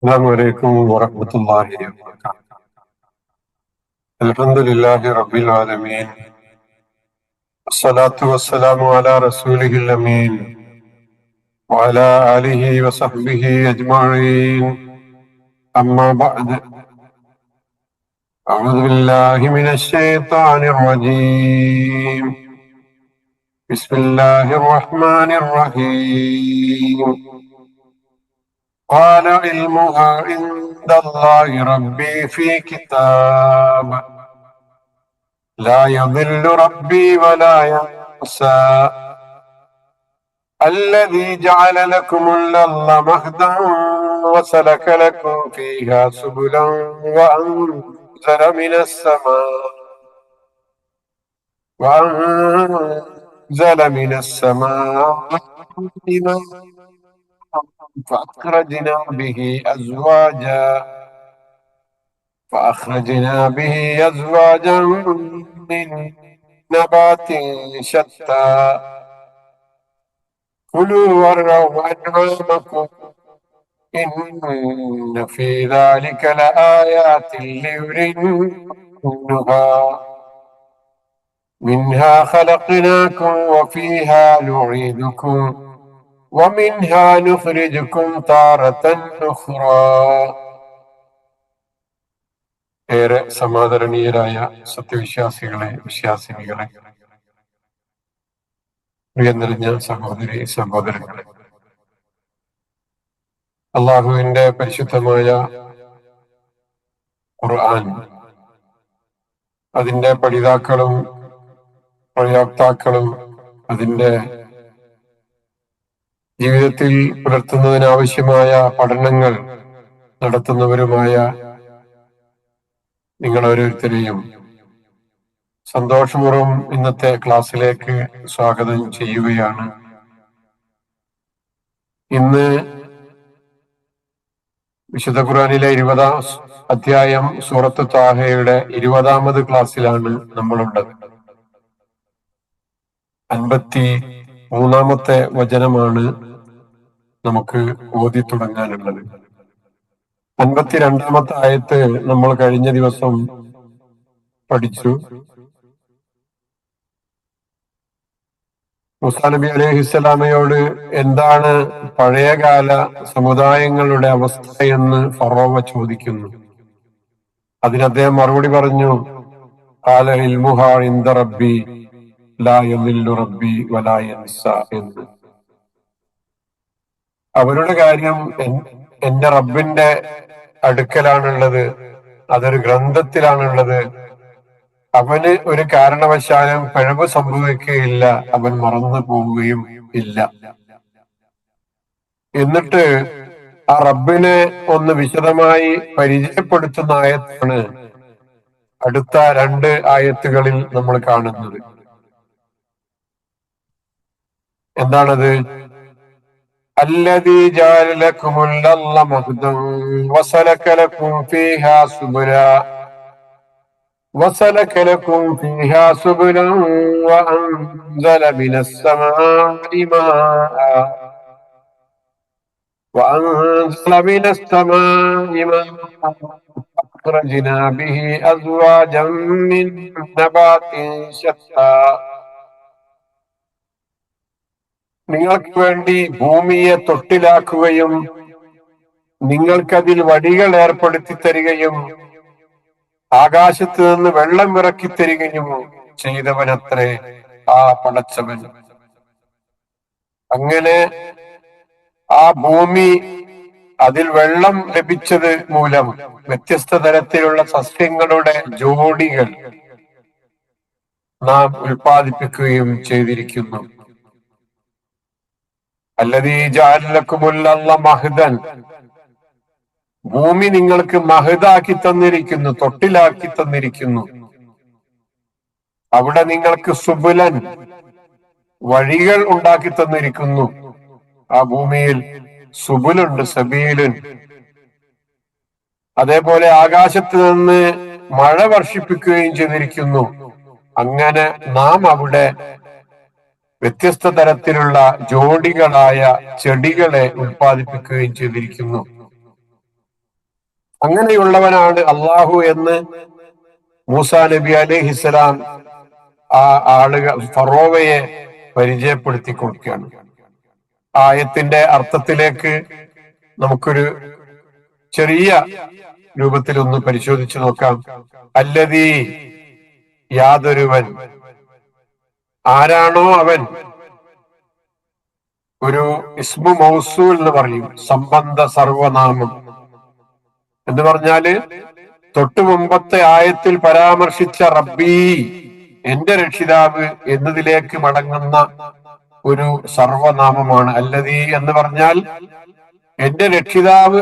السلام عليكم ورحمة الله وبركاته. الحمد لله رب العالمين، الصلاة والسلام على رسوله الأمين وعلى آله وصحبه أجمعين. أما بعد، أعوذ بالله من الشيطان الرجيم. بسم الله الرحمن الرحيم. قال علمها عند الله ربي في كتاب لا يضل ربي ولا ينسى الذي جعل لكم الأرض مهدا وسلك لكم فيها سبلا وأنزل من السماء ماء فأخرجنا به أزواجا من نبات شتى كلوا وارعوا أنعامكم إن في ذلك لآيات لأولي النهى منها خلقناكم وفيها نعيدكم ومنها نخرجكم تارة أخرى. ഏറെ സമാദരണീയരായ സത്യവിശ്വാസികളെ, വിശ്വാസിനികളെ, പ്രിയ നിറഞ്ഞ സഹോദരി സഹോദരങ്ങളെ, അള്ളാഹുവിന്റെ പരിശുദ്ധമായ ഖുർആൻ അതിന്റെ പഠിതാക്കളും പ്രയോക്താക്കളും അതിന്റെ ജീവിതത്തിൽ പുലർത്തുന്നതിനാവശ്യമായ പഠനങ്ങൾ നടത്തുന്നവരുമായ നിങ്ങൾ ഓരോരുത്തരെയും സന്തോഷപൂർവ്വം ഇന്നത്തെ ക്ലാസ്സിലേക്ക് സ്വാഗതം ചെയ്യുകയാണ്. ഇന്ന് വിശുദ്ധ ഖുർആനിലെ 20-ാം അധ്യായം സൂറത്ത് ത്വാഹയുടെ 20-ാമത് ക്ലാസ്സിലാണ് നമ്മളുള്ളത്. 53-ാമത്തെ വചനമാണ് നമുക്ക് ഓതി തുടങ്ങാനുള്ളത്. 52-ാമത്തെ ആയത്ത് നമ്മൾ കഴിഞ്ഞ ദിവസം പഠിച്ചു. മൂസാ നബി അലൈഹിസ്സലാമയോട് എന്താണ് പഴയകാല സമുദായങ്ങളുടെ അവസ്ഥ എന്ന് ഫറോവ ചോദിക്കുന്നു. അതിന് അദ്ദേഹം മറുപടി പറഞ്ഞു, ഖാല ഇൽമുഹാ ഇൻദ റബ്ബി ലാ യദില്ലു റബ്ബി വലാ യൻസ എന്ന്. അവരുടെ കാര്യം എന്റെ റബ്ബിന്റെ അടുക്കലാണുള്ളത്, അതൊരു ഗ്രന്ഥത്തിലാണുള്ളത്. അവന് ഒരു കാരണവശാലും പിഴവ് സംഭവിക്കുകയില്ല, അവൻ മറന്നു പോവുകയും ഇല്ല. എന്നിട്ട് ആ റബ്ബിനെ ഒന്ന് വിശദമായി പരിചയപ്പെടുത്തുന്ന ആയത്താണ് അടുത്ത 2 ആയത്തുകളിൽ നമ്മൾ കാണുന്നത്. എന്താണത്? الذي جعل لكم الأرض مهدا وسلك لكم فيها سبلا وأنزل من السماء ماء فأخرجنا به أزواجا من نبات شتى. നിങ്ങൾക്ക് വേണ്ടി ഭൂമിയെ തൊട്ടിലാക്കുകയും നിങ്ങൾക്കതിൽ വടികൾ ഏർപ്പെടുത്തി തരികയും ആകാശത്ത് നിന്ന് വെള്ളം ഇറക്കി തരികയും ചെയ്തവനത്രേ ആ പടച്ചവൻ. അങ്ങനെ ആ ഭൂമി അതിൽ വെള്ളം ലഭിച്ചത് മൂലം വ്യത്യസ്ത തരത്തിലുള്ള സസ്യങ്ങളുടെ ജോഡികൾ നാം ഉൽപ്പാദിപ്പിക്കുകയും ചെയ്തിരിക്കുന്നു. അല്ലദീ ജഅല ലക്കുമുൽ അർള മഹ്ദൻ, ഭൂമി നിങ്ങൾക്ക് മഹദാക്കി തന്നിരിക്കുന്നു, തൊട്ടിലാക്കി തന്നിരിക്കുന്നു. അവിടെ നിങ്ങൾക്ക് സുബുലൻ, വഴികൾ ഉണ്ടാക്കി തന്നിരിക്കുന്നു. ആ ഭൂമിയിൽ സുബുലുണ്ട്, സബീലുൻ. അതേപോലെ ആകാശത്ത് നിന്ന് മഴ വർഷിപ്പിക്കുകയും ചെയ്തിരിക്കുന്നു. അങ്ങനെ നാം അവിടെ വ്യത്യസ്ത തരത്തിലുള്ള ജോഡികളായ ചെടികളെ ഉൽപ്പാദിപ്പിക്കുകയും ചെയ്തിരിക്കുന്നു. അങ്ങനെയുള്ളവനാണ് അള്ളാഹു എന്ന് മൂസാ നബി അലൈഹിസ്സലാം ആ ആളുകൾ ഫറോവയെ പരിചയപ്പെടുത്തി കൊടുക്കുകയാണ്. ആയത്തിന്റെ അർത്ഥത്തിലേക്ക് നമുക്കൊരു ചെറിയ രൂപത്തിൽ ഒന്ന് പരിശോധിച്ചു നോക്കാം. അല്ലദീ, യാതൊരുവൻ, ആരാണോ അവൻ. ഒരു ഇസ്മു മൗസൂൽ എന്ന് പറയും, സംബന്ധ സർവനാമം എന്ന് പറഞ്ഞാല് തൊട്ടു മുമ്പത്തെ ആയത്തിൽ പരാമർശിച്ച റബ്ബി, എന്റെ രക്ഷിതാവ് എന്നതിലേക്ക് മടങ്ങുന്ന ഒരു സർവനാമമാണ്. അല്ലദീ എന്ന് പറഞ്ഞാൽ എന്റെ രക്ഷിതാവ്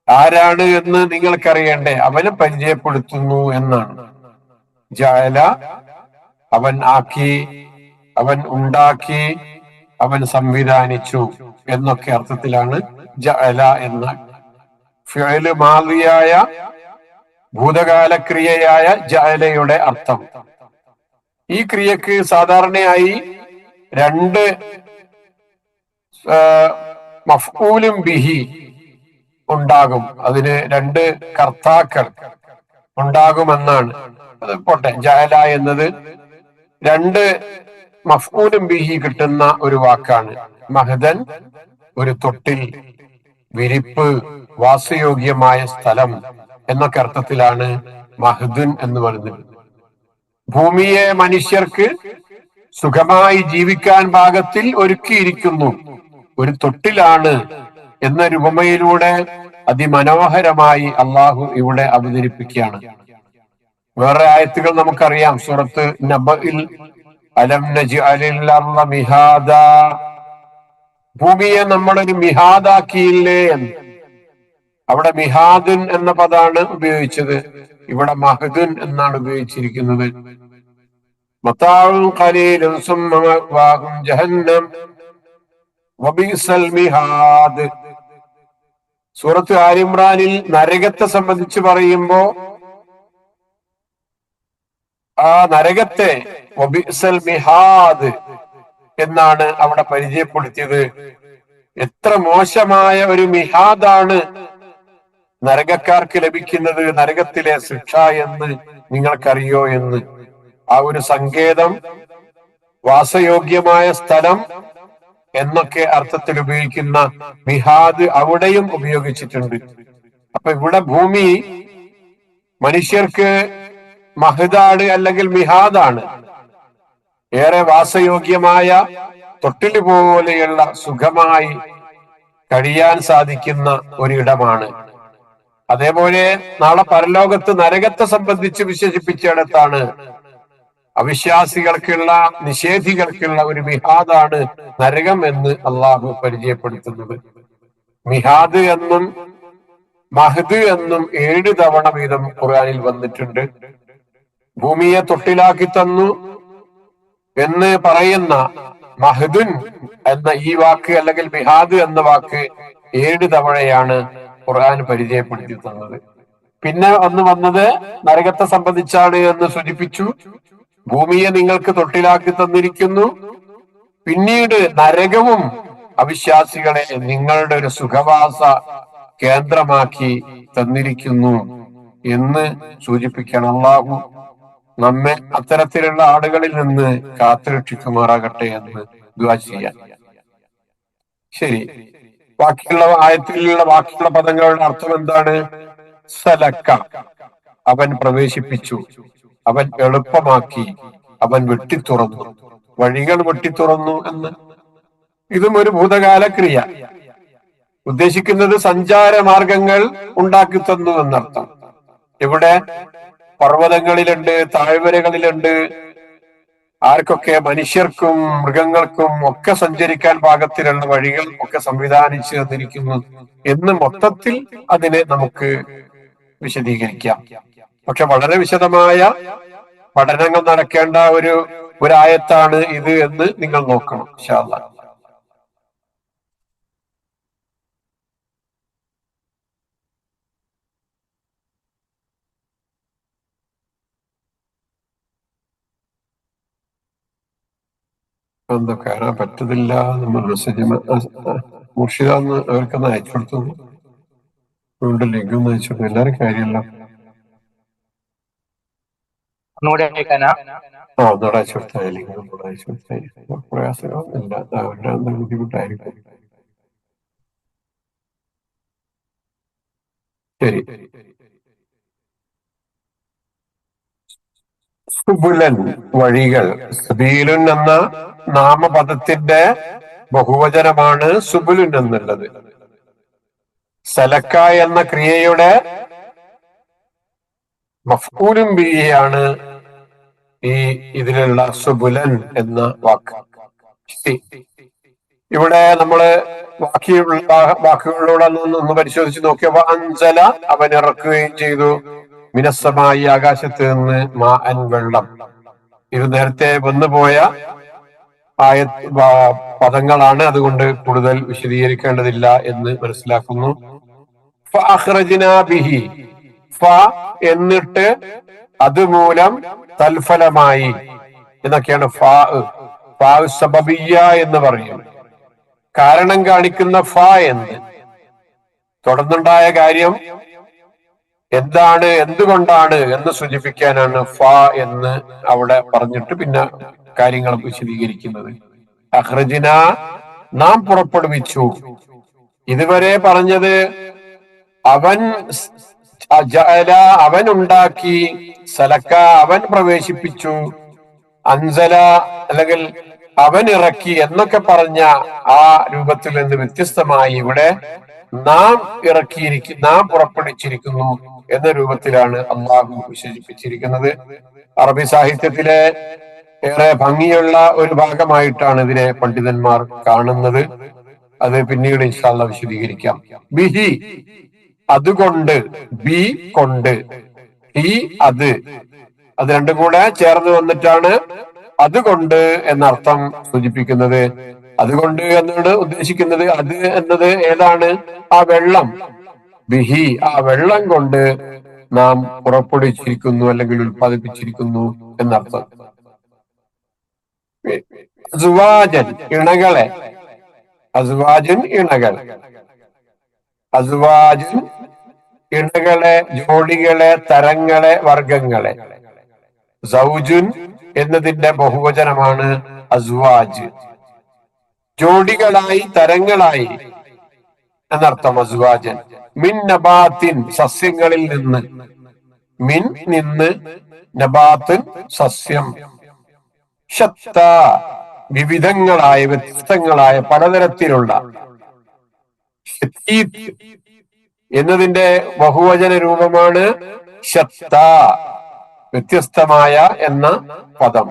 ആരാണ് എന്ന് നിങ്ങൾക്കറിയണ്ടേ, അവനെ പരിചയപ്പെടുത്തുന്നു എന്നാണ്. ജഅല, അവൻ ആക്കി, അവൻ ഉണ്ടാക്കി, അവൻ സംവിധാനിച്ചു എന്നൊക്കെ അർത്ഥത്തിലാണ് ജഅല എന്ന ഫിഅല് മാദിയായ ഭൂതകാല ക്രിയയായ ജഅലയുടെ അർത്ഥം. ഈ ക്രിയക്ക് സാധാരണയായി രണ്ട് മഫ്ഊലും ബിഹി ഉണ്ടാകും, അതിന് രണ്ട് കർത്താക്കൾ ഉണ്ടാകുമെന്നാണ്. അത് പോട്ടെ, ജഅല എന്നത് രണ്ട് മഫ്ഊലും ബിഹി കിട്ടുന്ന ഒരു വാക്കാണ്. മഹദൻ, ഒരു തൊട്ടിൽ, വിരിപ്പ്, വാസയോഗ്യമായ സ്ഥലം എന്നൊക്കെ അർത്ഥത്തിലാണ് മഹ്ദുൻ എന്ന് പറയുന്നത്. ഭൂമിയെ മനുഷ്യർക്ക് സുഖമായി ജീവിക്കാൻ പാകത്തിൽ ഒരുക്കിയിരിക്കുന്നു, ഒരു തൊട്ടിലാണ് എന്ന ഉപമയിലൂടെ അതിമനോഹരമായി അള്ളാഹു ഇവിടെ അവതരിപ്പിക്കുകയാണ്. വേറെ ആയത്തുകൾ നമുക്കറിയാം. സൂറത്ത് നബഇൽ അലം നജ്അലിൽ അർള മിഹാദാ, ഭൂമിയെ നമ്മളൊരു മിഹാദാക്കിയില്ലേ എന്ന്. അവിടെ മിഹാദുൻ എന്ന പദാണ് ഉപയോഗിച്ചത്, ഇവിടെ മഹദുൻ എന്നാണ് ഉപയോഗിച്ചിരിക്കുന്നത്. മതാഉൻ ഖലീലുൻ സുമ്മ മഅവാഹും ജഹന്നം വബിസൽ മിഹാദ്. സൂറത്ത് ആൽ ഇംറാനിൽ നരകത്തെ സംബന്ധിച്ച് പറയുമ്പോ ആ നരകത്തെ വബിസൽ മിഹാദ് എന്നാണ് അവിടെ പരിചയപ്പെടുത്തിയത്. എത്ര മോശമായ ഒരു മിഹാദാണ് നരകക്കാർക്ക് ലഭിക്കുന്നത്, നരകത്തിലെ ശിക്ഷ എന്ന് നിങ്ങൾക്കറിയോ എന്ന്. ആ ഒരു സങ്കേതം, വാസയോഗ്യമായ സ്ഥലം എന്നൊക്കെ അർത്ഥത്തിൽ ഉപയോഗിക്കുന്ന മിഹാദ് അവിടെയും ഉപയോഗിച്ചിട്ടുണ്ട്. അപ്പൊ ഇവിടെ ഭൂമി മനുഷ്യർക്ക് മഹദാണ് അല്ലെങ്കിൽ മിഹാദാണ്, ഏറെ വാസയോഗ്യമായ തൊട്ടില് പോലെയുള്ള സുഖമായി കഴിയാൻ സാധിക്കുന്ന ഒരിടമാണ്. അതേപോലെ നാളെ പരലോകത്ത് നരകത്തെ സംബന്ധിച്ച് വിശേഷിപ്പിച്ചിടത്താണ് അവിശ്വാസികൾക്കുള്ള, നിഷേധികൾക്കുള്ള ഒരു മിഹാദാണ് നരകം എന്ന് അള്ളാഹു പരിചയപ്പെടുത്തുന്നത്. മിഹാദ് എന്നും മഹദ് എന്നും 7 തവണ വീതം ഖുർആനിൽ വന്നിട്ടുണ്ട്. ഭൂമിയെ തൊട്ടിലാക്കി തന്നു എന്ന് പറയുന്ന മഹദുൻ എന്ന ഈ വാക്ക് അല്ലെങ്കിൽ മിഹാദ് എന്ന വാക്ക് 7 തവണയാണ് ഖുർആൻ പരിചയപ്പെടുത്തി തന്നത്. പിന്നെ ഒന്ന് വന്നത് നരകത്തെ സംബന്ധിച്ചാണ് എന്ന് സൂചിപ്പിച്ചു. ഭൂമിയെ നിങ്ങൾക്ക് തൊട്ടിലാക്കി തന്നിരിക്കുന്നു, പിന്നീട് നരകവും അവിശ്വാസികളെ നിങ്ങളുടെ ഒരു സുഖവാസ കേന്ദ്രമാക്കി തന്നിരിക്കുന്നു എന്ന് സൂചിപ്പിക്കണം. അല്ലാഹു നമ്മെ അത്തരത്തിലുള്ള ആളുകളിൽ നിന്ന് കാത്തുരക്ഷിക്കുമാറാകട്ടെ എന്ന് ദുആ ചെയ്യാൻ. ശരി, ബാക്കിയുള്ള ആയത്തിലുള്ള ബാക്കിയുള്ള പദങ്ങളുടെ അർത്ഥം എന്താണ്? സലക്ക, അവൻ പ്രവേശിപ്പിച്ചു, അവൻ എളുപ്പമാക്കി, അവൻ വെട്ടിത്തുറന്നു, വഴികൾ വെട്ടിത്തുറന്നു എന്ന്. ഇതും ഒരു ഭൂതകാല ക്രിയ. ഉദ്ദേശിക്കുന്നത് സഞ്ചാര മാർഗങ്ങൾ ഉണ്ടാക്കി തന്നു എന്നർത്ഥം. ഇവിടെ പർവ്വതങ്ങളിലുണ്ട്, താഴ്വരകളിലുണ്ട്, ആർക്കൊക്കെ, മനുഷ്യർക്കും മൃഗങ്ങൾക്കും ഒക്കെ സഞ്ചരിക്കാൻ പാകത്തിലുള്ള വഴികൾ ഒക്കെ സംവിധാനിച്ചു തന്നിരിക്കുന്നു എന്ന് മൊത്തത്തിൽ അതിനെ നമുക്ക് വിശദീകരിക്കാം. പക്ഷെ വളരെ വിശദമായ പഠനങ്ങൾ നടക്കേണ്ട ഒരു ആയത്താണ് ഇത് എന്ന് നിങ്ങൾ നോക്കണം ഇൻഷാ അല്ലാഹ്. എന്തോ കയറാൻ പറ്റുന്നില്ല. നമ്മൾ മെസ്സേജ് മുർഷിദ ഒന്ന് അവർക്കൊന്ന് അയച്ചു കൊടുത്തു. വീണ്ടും ലിങ്ക് ഒന്ന് അയച്ചു എല്ലാരും കാര്യമല്ല. ഒന്നുകൂടി അയക്കാനാ? ഒന്നുകൂടെ അയച്ചു കൊടുത്താൽ ലിങ്ക് ഒന്നുകൂടെ അയച്ചു കൊടുത്താൽ പ്രയാസങ്ങളൊന്നുമില്ല. അവരുടെ ബുദ്ധിമുട്ടായിരിക്കും. ശരി. സുബുലൻ വഴികൾ. സബീലുൻ എന്ന നാമപദത്തിന്റെ ബഹുവചനമാണ് സുബുലുൻ എന്നുള്ളത്. സലക്ക എന്ന ക്രിയയുടെ മഫ്ഊലും ബിഹിയാണ് ഈ ഇതിലുള്ള സുബുലൻ എന്ന വാക്ക്. ഇവിടെ നമ്മള് ബാക്കിയുള്ള വാക്കുകളിലൂടെ ഒന്ന് പരിശോധിച്ച് നോക്കിയപ്പോ അൻസല അവൻ ഇറക്കുകയും ചെയ്തു, മിനസ്സമായി ആകാശത്ത് നിന്ന് മാ അൻ വെള്ളം. ഇത് നേരത്തെ വന്നുപോയ പദങ്ങളാണ്, അതുകൊണ്ട് കൂടുതൽ വിശദീകരിക്കേണ്ടതില്ല എന്ന് മനസ്സിലാക്കുന്നു. ബിഹി, എന്നിട്ട് അതുമൂലം തൽഫലമായി എന്നൊക്കെയാണ്. ഫാ സബബിയ്യ എന്ന് പറയും, കാരണം കാണിക്കുന്ന ഫ എന്ന്. തുടർന്നുണ്ടായ കാര്യം എന്താണ്, എന്തുകൊണ്ടാണ് എന്ന് സൂചിപ്പിക്കാനാണ് ഫ എന്ന് അവിടെ പറഞ്ഞിട്ട് പിന്നെ കാര്യങ്ങൾ വിശദീകരിക്കുന്നത്. അഖ്റജ്ന, നാം പുറപ്പെടുവിച്ചു. ഇതുവരെ പറഞ്ഞത് അവൻ അവൻ ഉണ്ടാക്കി, സലക്ക അവൻ പ്രവേശിപ്പിച്ചു, അൻസല അല്ലെങ്കിൽ അവൻ ഇറക്കി എന്നൊക്കെ പറഞ്ഞ ആ രൂപത്തിൽ നിന്ന് വ്യത്യസ്തമായി ഇവിടെ നാം നാം പുറപ്പെടുവിച്ചിരിക്കുന്നു എന്ന രൂപത്തിലാണ് അള്ളാഹു വിശേഷിപ്പിച്ചിരിക്കുന്നത്. അറബി സാഹിത്യത്തിലെ ഏറെ ഭംഗിയുള്ള ഒരു ഭാഗമായിട്ടാണ് ഇതിനെ പണ്ഡിതന്മാർ കാണുന്നത്. അത് പിന്നീട് ഇൻഷാ അല്ലാഹ് വിശദീകരിക്കാം. ബിഹി, അതുകൊണ്ട്, ബി കൊണ്ട്, ഈ അത്, അത് രണ്ടും കൂടെ ചേർന്ന് വന്നിട്ടാണ് അതുകൊണ്ട് എന്നർത്ഥം സൂചിപ്പിക്കുന്നത്. അതുകൊണ്ട് എന്നാണ് ഉദ്ദേശിക്കുന്നത്. അത് എന്നത് ഏതാണ്? ആ വെള്ളം. ബിഹി, ആ വെള്ളം കൊണ്ട് നാം പുറപ്പെടുവിച്ചിരിക്കുന്നു അല്ലെങ്കിൽ ഉൽപ്പാദിപ്പിച്ചിരിക്കുന്നു എന്നർത്ഥം. അസ്വാജൻ, ഇണകളെ. അസ്വാജൻ, ഇണകൾ. അസ്വാജൻ, ഇണകളെ, ജോഡികളെ, തരങ്ങളെ, വർഗങ്ങളെ. സൗജുൻ എന്നതിന്റെ ബഹുവചനമാണ് അസ്വാജ്. ജോഡികളായി, തരങ്ങളായി എന്നർത്ഥം അസ്വാജൻ. മിൻ നബാത്തിൻ, സസ്യങ്ങളിൽ നിന്ന്. മിൻ, നിന്ന്, നബാത്തിൻ, സസ്യം. ശത്ത, വിവിധങ്ങളായ, വ്യത്യസ്തങ്ങളായ, പലതരത്തിലുള്ള. എന്നതിന്റെ ബഹുവചന രൂപമാണ് ശത്ത, വ്യത്യസ്തമായ എന്ന പദം.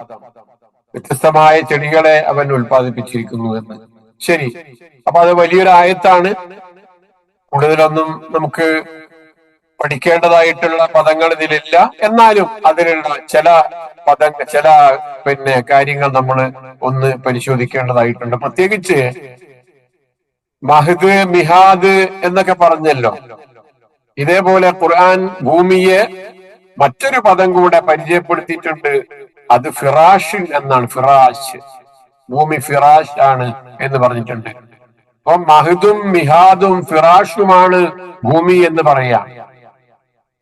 വ്യത്യസ്തമായ ചെടികളെ അവൻ ഉൽപ്പാദിപ്പിച്ചിരിക്കുന്നു എന്ന്. ശരി, അപ്പൊ അത് വലിയൊരു ആയത്താണ്. കൂടുതലൊന്നും നമുക്ക് പഠിക്കേണ്ടതായിട്ടുള്ള പദങ്ങൾ ഇതിലില്ല. എന്നാലും അതിലുള്ള ചില കാര്യങ്ങൾ നമ്മൾ ഒന്ന് പരിശോധിക്കേണ്ടതായിട്ടുണ്ട്. പ്രത്യേകിച്ച് മഹദ്, മിഹാദ് എന്നൊക്കെ പറഞ്ഞല്ലോ. ഇതേപോലെ ഖുർആൻ ഭൂമിയെ മറ്റൊരു പദം കൂടെ പരിചയപ്പെടുത്തിയിട്ടുണ്ട്. അത് ഫിറാഷ് എന്നാണ്. ഫിറാഷ്, ഭൂമി ഫിറാഷ് ആണ് എന്ന് പറഞ്ഞിട്ടുണ്ട്. അപ്പൊ മഹദും മിഹാദും ഫിറാഷുമാണ് ഭൂമി എന്ന് പറയാം.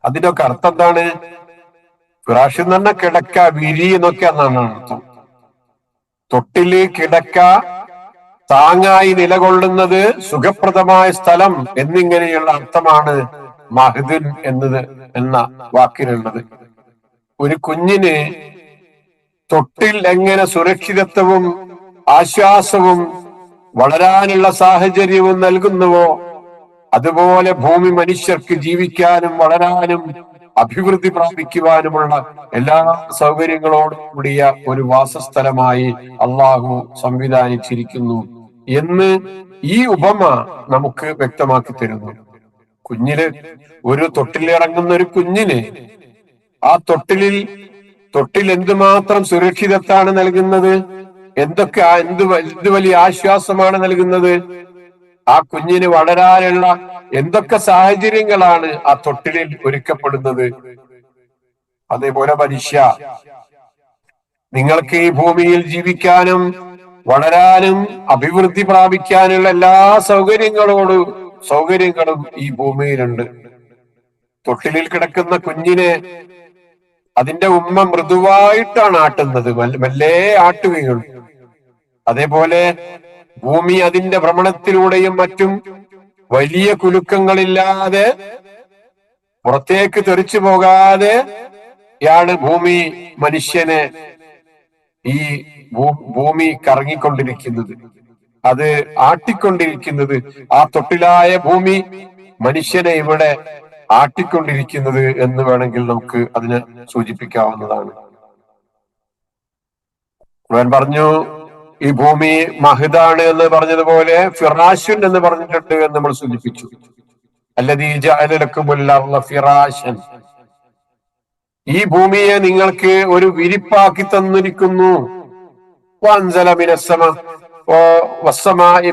അതിനൊക്കെ അർത്ഥം എന്താണ്? ഫിറാഷ് എന്ന് പറഞ്ഞാൽ കിടക്ക, വിരി എന്നൊക്കെ എന്നാണ് അർത്ഥം. തൊട്ടില്, കിടക്ക, താങ്ങായി നിലകൊള്ളുന്നത്, സുഖപ്രദമായ സ്ഥലം എന്നിങ്ങനെയുള്ള അർത്ഥമാണ് മഹദുൻ എന്ന വാക്കിനുള്ളത്. ഒരു കുഞ്ഞിന് തൊട്ടിൽ എങ്ങനെ സുരക്ഷിതത്വവും ആശ്വാസവും വളരാനുള്ള സാഹചര്യവും നൽകുന്നുവോ, അതുപോലെ ഭൂമി മനുഷ്യർക്ക് ജീവിക്കാനും വളരാനും അഭിവൃദ്ധി പ്രാപിക്കുവാനുമുള്ള എല്ലാ സൗകര്യങ്ങളോടും കൂടിയ ഒരു വാസസ്ഥലമായി അള്ളാഹു സംവിധാനിച്ചിരിക്കുന്നു എന്ന് ഈ ഉപമ നമുക്ക് വ്യക്തമാക്കി തരുന്നു. ഒരു തൊട്ടിലിറങ്ങുന്ന ഒരു കുഞ്ഞിന് ആ തൊട്ടിൽ എന്തുമാത്രം സുരക്ഷിതത്വമാണ് നൽകുന്നത്, എന്ത് വലിയ ആശ്വാസമാണ് നൽകുന്നത്. ആ കുഞ്ഞിന് വളരാനുള്ള എന്തൊക്കെ സാഹചര്യങ്ങളാണ് ആ തൊട്ടിലിൽ ഒരുക്കപ്പെടുന്നത്. അതേപോലെ മനുഷ്യ, നിങ്ങൾക്ക് ഈ ഭൂമിയിൽ ജീവിക്കാനും വളരാനും അഭിവൃദ്ധി പ്രാപിക്കാനുള്ള എല്ലാ സൗകര്യങ്ങളോടും സൗകര്യങ്ങളും ഈ ഭൂമിയിലുണ്ട്. തൊട്ടിലിൽ കിടക്കുന്ന കുഞ്ഞിനെ അതിന്റെ ഉമ്മ മൃദുവായിട്ടാണ് ആട്ടുന്നത്, മെല്ലെ ആട്ടുകയുള്ളൂ. അതേപോലെ ഭൂമി അതിന്റെ ഭ്രമണത്തിലൂടെയും മറ്റും വലിയ കുലുക്കങ്ങളില്ലാതെ പുറത്തേക്ക് തെറിച്ചു പോകാതെ യാണ് ഭൂമി മനുഷ്യനെ ഈ ഭൂമി കറങ്ങിക്കൊണ്ടിരിക്കുന്നത്, അത് ആട്ടിക്കൊണ്ടിരിക്കുന്നത്. ആ തൊട്ടിലായ ഭൂമി മനുഷ്യനെ ഇവിടെ ആട്ടിക്കൊണ്ടിരിക്കുന്നത് എന്ന് വേണമെങ്കിൽ നമുക്ക് അതിനെ സൂചിപ്പിക്കാവുന്നതാണ്. ഞാൻ പറഞ്ഞു ഈ ഭൂമി മഹ്ദാണ് എന്ന് പറഞ്ഞതുപോലെ ഫിറാശുൻ എന്ന് പറഞ്ഞിട്ടുണ്ട് എന്ന് നമ്മൾ സൂചിപ്പിച്ചു. അല്ലദീ ജഅല ലക്കുമുൽ അർള ഫിറാശൻ, ഈ ഭൂമിയെ നിങ്ങൾക്ക് ഒരു വിരിപ്പാക്കി തന്നിരിക്കുന്നു. വഅൻസല മിനസ്സമ വസ്സമാഇ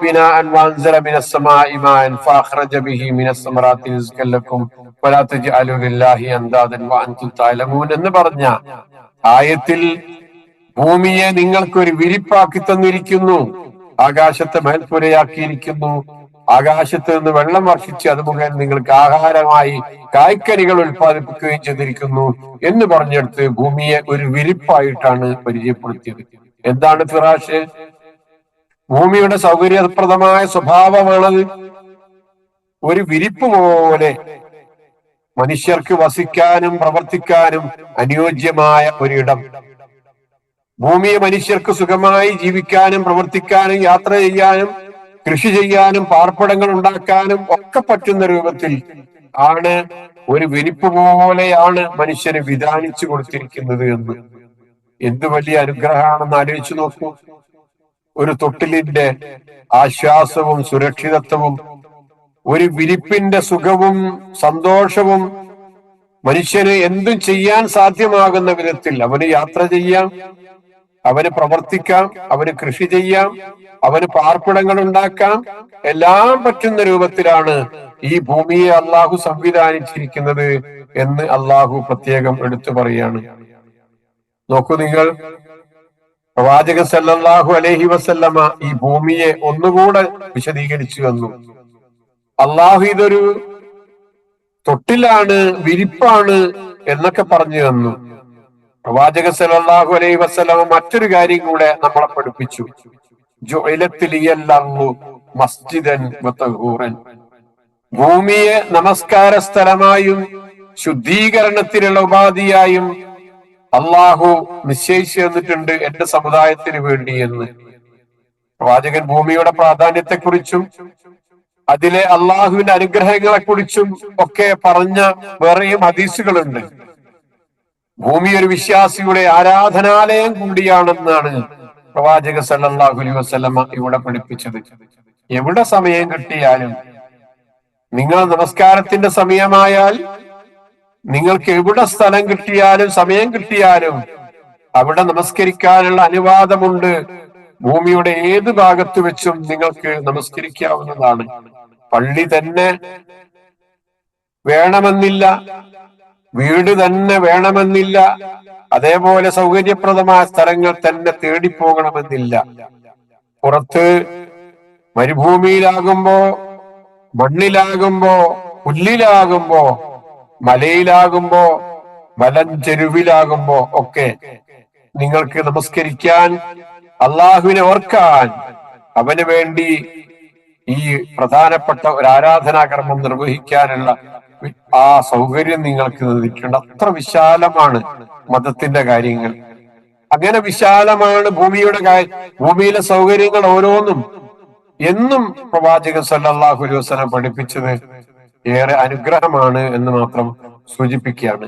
ബിനാഅൻ വഅൻസല മിനസ്സമാഇ മാഅൻ ഫഅഖ്റജ ബിഹി മിനസ്സമറാത്തി റിസ്കൻ ലക്കും വലാ തജ്അലു ലില്ലാഹി അൻദാദൻ വഅൻതും തഅലമൂൻ എന്ന് പറഞ്ഞ ആയത്തിൽ ഭൂമിയെ നിങ്ങൾക്കൊരു വിരിപ്പാക്കി തന്നിരിക്കുന്നു, ആകാശത്തെ മേൽപ്പുരയാക്കിയിരിക്കുന്നു, ആകാശത്ത് നിന്ന് വെള്ളം വർഷിച്ച് അത് മുഖേന നിങ്ങൾക്ക് ആഹാരമായി കായ്ക്കനികൾ ഉൽപ്പാദിപ്പിക്കുകയും ചെയ്തിരിക്കുന്നു എന്ന് പറഞ്ഞെടുത്ത് ഭൂമിയെ ഒരു വിരിപ്പായിട്ടാണ് പരിചയപ്പെടുത്തിയത്. എന്താണ് ഫിറാഷ്? ഭൂമിയുടെ സൗകര്യപ്രദമായ സ്വഭാവമാണത്. ഒരു വിരിപ്പ് പോലെ മനുഷ്യർക്ക് വസിക്കാനും പ്രവർത്തിക്കാനും അനുയോജ്യമായ ഒരിടം. ഭൂമിയെ മനുഷ്യർക്ക് സുഖമായി ജീവിക്കാനും പ്രവർത്തിക്കാനും യാത്ര ചെയ്യാനും കൃഷി ചെയ്യാനും പാർപ്പിടങ്ങൾ ഉണ്ടാക്കാനും ഒക്കെ പറ്റുന്ന രൂപത്തിൽ ആണ്, ഒരു വിരിപ്പ് പോലെയാണ് മനുഷ്യന് വിധാനിച്ചു കൊടുത്തിരിക്കുന്നത് എന്ന്. എന്ത് വലിയ അനുഗ്രഹമാണെന്ന് ആലോചിച്ചു നോക്കൂ. ഒരു തൊട്ടിലിന്റെ ആശ്വാസവും സുരക്ഷിതത്വവും ഒരു വിരിപ്പിന്റെ സുഖവും സന്തോഷവും മനുഷ്യന് എന്തും ചെയ്യാൻ സാധ്യമാകുന്ന വിധത്തിൽ അവന് യാത്ര ചെയ്യാം, അവന് പ്രവർത്തിക്കാം, അവന് കൃഷി ചെയ്യാം, അവന് പാർപ്പിടങ്ങൾ ഉണ്ടാക്കാം, എല്ലാം പറ്റുന്ന രൂപത്തിലാണ് ഈ ഭൂമിയെ അള്ളാഹു സംവിധാനിച്ചിരിക്കുന്നത് എന്ന് അള്ളാഹു പ്രത്യേകം എടുത്തു പറയാണ്. നോക്കൂ നിങ്ങൾ, പ്രവാചകൻ സല്ലല്ലാഹു അലൈഹി വസല്ലമ ഈ ഭൂമിയെ ഒന്നുകൂടെ വിശദീകരിച്ചു വന്നു. അള്ളാഹു ഇതൊരു തൊട്ടിലാണ്, വിരിപ്പാണ് എന്നൊക്കെ പറഞ്ഞു തന്നു. പ്രവാചകൻ സല്ലല്ലാഹു അലൈഹി വസല്ലമ മറ്റൊരു കാര്യം കൂടെ നമ്മളെ പഠിപ്പിച്ചു. ജുഇലത്ത് ലിയൽ അർളു മസ്ജിദൻ വതഹൂറൻ, ഭൂമിയെ നമസ്കാര സ്ഥലമായും ശുദ്ധീകരണത്തിനുള്ള ഉപാധിയായും അള്ളാഹു നിശ്ചയിച്ചു തന്നിട്ടുണ്ട് എന്റെ സമുദായത്തിന് വേണ്ടി എന്ന്. പ്രവാചകൻ ഭൂമിയുടെ പ്രാധാന്യത്തെക്കുറിച്ചും അതിലെ അള്ളാഹുവിന്റെ അനുഗ്രഹങ്ങളെ കുറിച്ചും ഒക്കെ പറഞ്ഞ വേറെയും ഹദീസുകളുണ്ട്. ഭൂമി ഒരു വിശ്വാസിയുടെ ആരാധനാലയം കൂടിയാണെന്നാണ് പ്രവാചക സല്ലല്ലാഹു അലൈഹി വസല്ലമ ഇവിടെ പഠിപ്പിച്ചത്. എവിടെ സമയം കിട്ടിയാലും, നിങ്ങൾ നമസ്കാരത്തിന്റെ സമയമായാൽ നിങ്ങൾക്ക് എവിടെ സ്ഥലം കിട്ടിയാലും സമയം കിട്ടിയാലും അവിടെ നമസ്കരിക്കാനുള്ള അനുവാദമുണ്ട്. ഭൂമിയുടെ ഏത് ഭാഗത്ത് വെച്ചും നിങ്ങൾക്ക് നമസ്കരിക്കാവുന്നതാണ്. പള്ളി തന്നെ വേണമെന്നില്ല, വീട് തന്നെ വേണമെന്നില്ല, അതേപോലെ സൗകര്യപ്രദമായ സ്ഥലങ്ങൾ തന്നെ തേടിപ്പോകണമെന്നില്ല. പുറത്ത് മരുഭൂമിയിലാകുമ്പോ, മണ്ണിലാകുമ്പോ, പുല്ലിലാകുമ്പോ, മലയിലാകുമ്പോ, മലഞ്ചെരുവിലാകുമ്പോ ഒക്കെ നിങ്ങൾക്ക് നമസ്കരിക്കാൻ, അള്ളാഹുവിനെ ഓർക്കാൻ, അവന് വേണ്ടി ഈ പ്രധാനപ്പെട്ട ഒരു ആരാധനാകർമ്മം നിർവഹിക്കാനുള്ള ആ സൗകര്യം നിങ്ങൾക്ക് ലഭിക്കേണ്ട. അത്ര വിശാലമാണ് മതത്തിന്റെ കാര്യങ്ങൾ. അങ്ങനെ വിശാലമാണ് ഭൂമിയിലെ സൗകര്യങ്ങൾ ഓരോന്നും. എന്നും പ്രവാചകൻ സല്ലല്ലാഹു അലൈഹി വസല്ലം പഠിപ്പിച്ചത് ഏറെ അനുഗ്രഹമാണ് എന്ന് മാത്രം സൂചിപ്പിക്കുകയാണ്.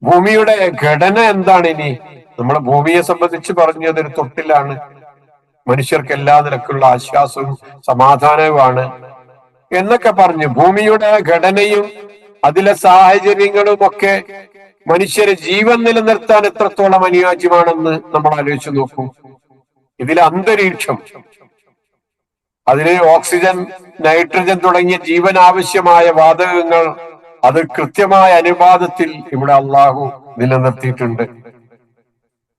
ഭൂമിയുടെ ഘടന എന്താണ്? ഇനി നമ്മൾ ഭൂമിയെ സംബന്ധിച്ച് പറഞ്ഞത് ഒരു തൊട്ടിലാണ്, മനുഷ്യർക്ക് എല്ലാ നിലക്കുള്ള ആശ്വാസവും സമാധാനവുമാണ് എന്നൊക്കെ പറഞ്ഞു. ഭൂമിയുടെ ഘടനയും അതിലെ സാഹചര്യങ്ങളും ഒക്കെ മനുഷ്യരെ ജീവൻ നിലനിർത്താൻ എത്രത്തോളം അനുയോജ്യമാണെന്ന് നമ്മൾ ആലോചിച്ച് നോക്കൂ. ഇതിലെ അന്തരീക്ഷം, അതിന് ഓക്സിജൻ, നൈട്രജൻ തുടങ്ങിയ ജീവൻ ആവശ്യമായ വാതകങ്ങൾ അത് കൃത്യമായ അനുപാതത്തിൽ ഇവിടെ അള്ളാഹു നിലനിർത്തിയിട്ടുണ്ട്.